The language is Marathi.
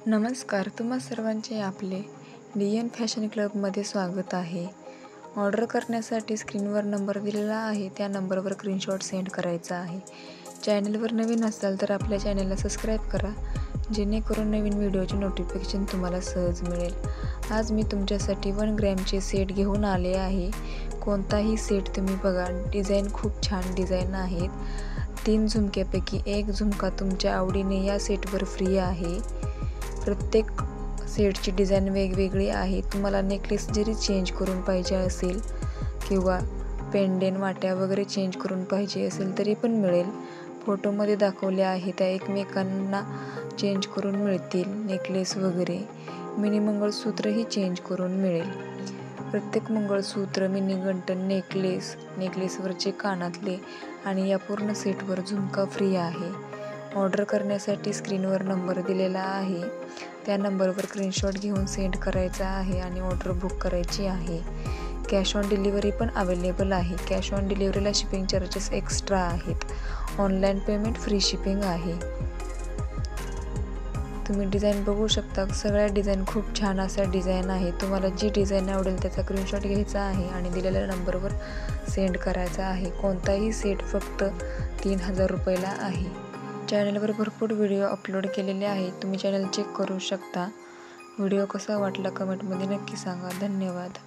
नमस्कार, तुम्हा सर्वांचे आपले DN फॅशन क्लबमध्ये स्वागत आहे. ऑर्डर करण्यासाठी स्क्रीनवर नंबर दिलेला आहे, त्या नंबरवर स्क्रीनशॉट सेंड करायचा आहे. चॅनलवर नवीन असाल तर आपल्या चॅनलला सबस्क्राईब करा, जेणेकरून नवीन व्हिडिओचे नोटिफिकेशन तुम्हाला सहज मिळेल. आज मी तुमच्यासाठी 1 ग्रॅमचे सेट घेऊन आले आहे. कोणताही सेट तुम्ही बघा, डिझाईन खूप छान डिझाईन आहेत. 3 झुमक्यापैकी एक झुमका तुमच्या आवडीने या सेटवर फ्री आहे. प्रत्येक सेटची डिझाईन वेगवेगळी आहे. तुम्हाला नेकलेस जरी चेंज करून पाहिजे असेल किंवा पेंडेंट वाट्या वगैरे चेंज करून पाहिजे असेल तरी पण मिळेल. फोटोमध्ये दाखवले आहे त्या एकमेकांना चेंज करून मिळतील. नेकलेस वगैरे मिनी मंगळसूत्रही चेंज करून मिळेल. प्रत्येक मंगळसूत्र, मिनी गंठण, नेकलेसवरचे कानातले आणि या पूर्ण सेटवर झुमका फ्री आहे. ऑर्डर करण्यासाठी स्क्रीनवर नंबर दिलेला आहे, त्या नंबरवर स्क्रीनशॉट घेऊन सेंड करायचा आहे आणि ऑर्डर बुक करायची आहे. कॅश ऑन डिलिव्हरी पण अवेलेबल आहे. कॅश ऑन डिलिव्हरीला शिपिंग चार्जेस एक्स्ट्रा आहेत. ऑनलाईन पेमेंट, फ्री शिपिंग आहे. तुम्ही डिझाईन बघू शकता. सगळ्या डिझाईन खूप छान अशा डिझाईन आहे. तुम्हाला जी डिझाईन आवडेल त्याचा स्क्रीनशॉट घ्यायचा आहे आणि दिलेल्या नंबरवर सेंड करायचा आहे. कोणताही सेट फक्त 3000 रुपयाला आहे. चॅनलवर भरपूर व्हिडिओ अपलोड केलेले आहेत, तुम्ही चॅनल चेक करू शकता. व्हिडिओ कसा वाटला कमेंटमध्ये नक्की सांगा. धन्यवाद.